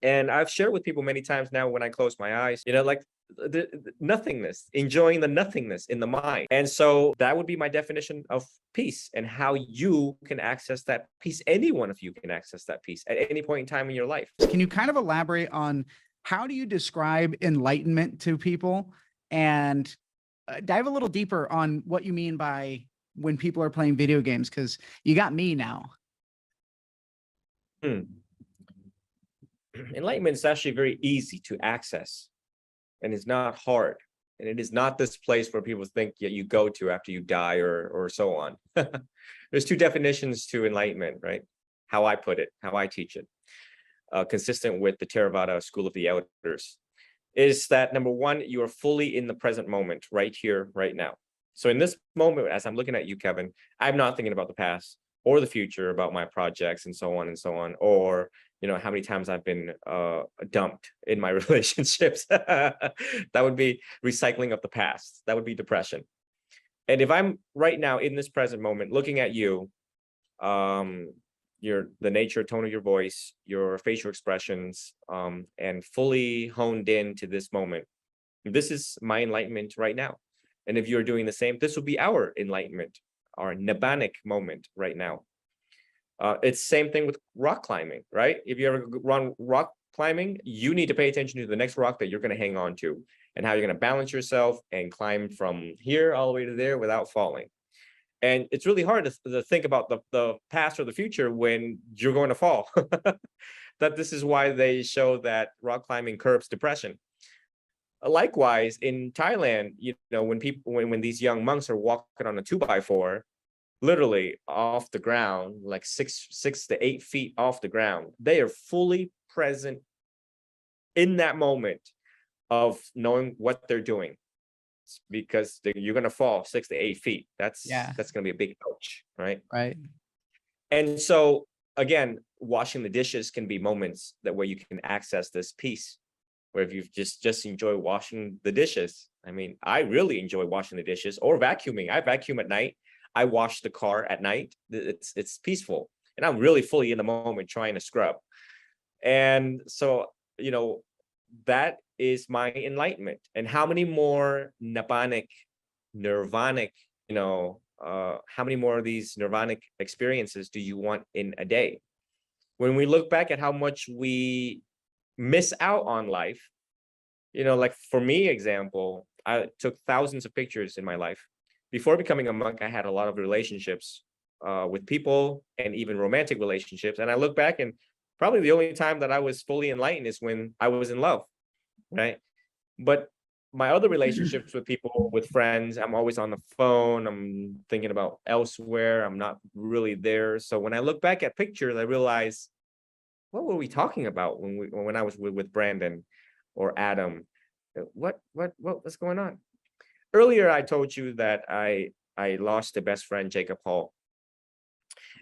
And I've shared with people many times now when I close my eyes, like the nothingness, enjoying the nothingness in the mind. And so that would be my definition of peace and how you can access that peace. Any one of you can access that peace at any point in time in your life. Can you kind of elaborate on how do you describe enlightenment to people, and dive a little deeper on what you mean by when people are playing video games? Because you got me now. Enlightenment is actually very easy to access, and it's not hard. And it is not this place where people think you go to after you die or so on. There's two definitions to enlightenment, right? How I put it, how I teach it, consistent with the Theravada school of the elders, is that number one, you are fully in the present moment, right here, right now. So in this moment, as I'm looking at you, Kevin, I'm not thinking about the past or the future, about my projects and so on, or how many times I've been dumped in my relationships. That would be recycling of the past. That would be depression. And if I'm right now in this present moment looking at you, the nature, tone of your voice, your facial expressions, and fully honed in to this moment, this is my enlightenment right now. And if you're doing the same, this will be our enlightenment, our nibbanic moment right now. It's same thing with rock climbing, right? If you ever run rock climbing, you need to pay attention to the next rock that you're going to hang on to and how you're going to balance yourself and climb from here all the way to there without falling. And it's really hard to think about the past or the future when you're going to fall. That this is why they show that rock climbing curbs depression. Likewise, in Thailand, when these young monks are walking on a 2x4, literally off the ground, like six to 8 feet off the ground, they are fully present in that moment of knowing what they're doing, because you're going to fall 6 to 8 feet. That's going to be a big ouch, right? Right. And so again, washing the dishes can be moments where you can access this peace, where if you just enjoy washing the dishes. I mean, I really enjoy washing the dishes or vacuuming. I vacuum at night. I wash the car at night. It's peaceful, and I'm really fully in the moment trying to scrub. And so, that is my enlightenment. And how many more nirvanic, how many more of these nirvanic experiences do you want in a day? When we look back at how much we miss out on life, like for me, example, I took thousands of pictures in my life. Before becoming a monk, I had a lot of relationships with people and even romantic relationships. And I look back, and probably the only time that I was fully enlightened is when I was in love, right? But my other relationships with people, with friends, I'm always on the phone. I'm thinking about elsewhere. I'm not really there. So when I look back at pictures, I realize, what were we talking about when I was with Brandon or Adam? What was going on? Earlier, I told you that I lost a best friend, Jacob Hall.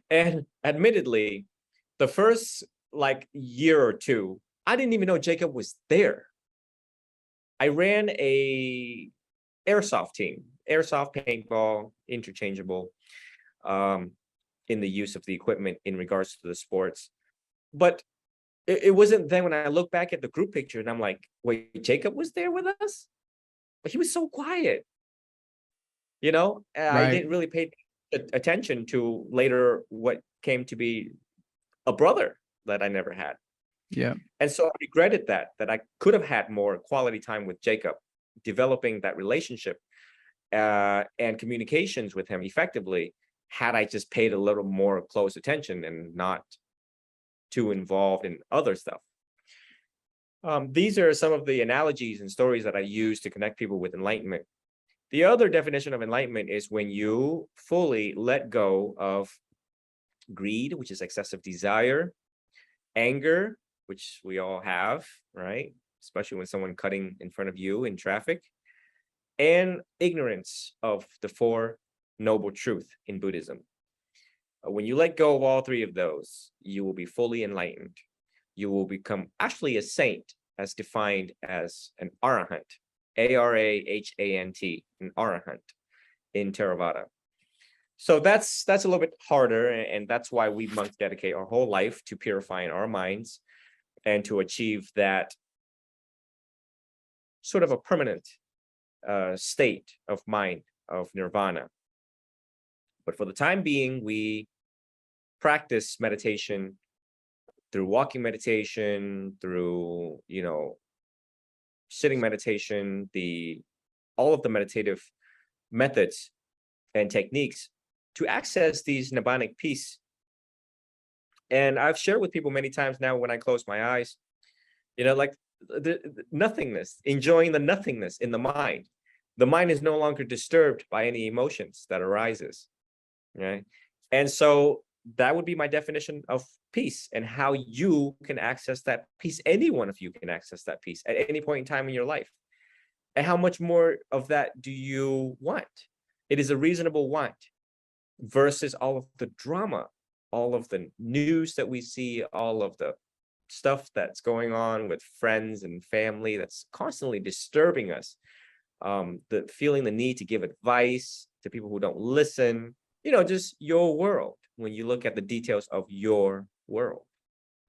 And admittedly, the first year or two, I didn't even know Jacob was there. I ran a airsoft team, airsoft, paintball, interchangeable, in the use of the equipment in regards to the sports. But it wasn't then when I look back at the group picture and I'm like, wait, Jacob was there with us? But he was so quiet, Right. I didn't really pay attention to later what came to be a brother that I never had. Yeah. And so I regretted that I could have had more quality time with Jacob, developing that relationship and communications with him effectively, had I just paid a little more close attention and not too involved in other stuff. These are some of the analogies and stories that I use to connect people with enlightenment. The other definition of enlightenment is when you fully let go of greed, which is excessive desire, anger, which we all have, right? Especially when someone cutting in front of you in traffic, and ignorance of the Four Noble Truths in Buddhism. When you let go of all three of those, you will be fully enlightened. You will become actually a saint, as defined as an arahant, A-R-A-H-A-N-T, an arahant in Theravada. So that's a little bit harder, and that's why we monks dedicate our whole life to purifying our minds and to achieve that sort of a permanent state of mind of nirvana. But for the time being, we practice meditation through walking meditation, through, sitting meditation, all of the meditative methods and techniques to access these nibbanic peace. And I've shared with people many times now when I close my eyes, like the nothingness, enjoying the nothingness in the mind. The mind is no longer disturbed by any emotions that arises, right? And so that would be my definition of peace, and how you can access that peace. Any one of you can access that peace at any point in time in your life. And how much more of that do you want? It is a reasonable want versus all of the drama, all of the news that we see, all of the stuff that's going on with friends and family that's constantly disturbing us. The feeling the need to give advice to people who don't listen, just your world when you look at the details of your world.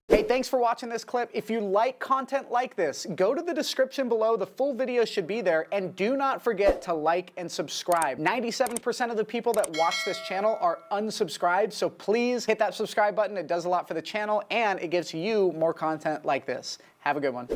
Hey, thanks for watching this clip. If you like content like this, go to the description below. The full video should be there. And do not forget to like and subscribe. 97% of the people that watch this channel are unsubscribed, so please hit that subscribe button. It does a lot for the channel, and it gives you more content like this. Have a good one.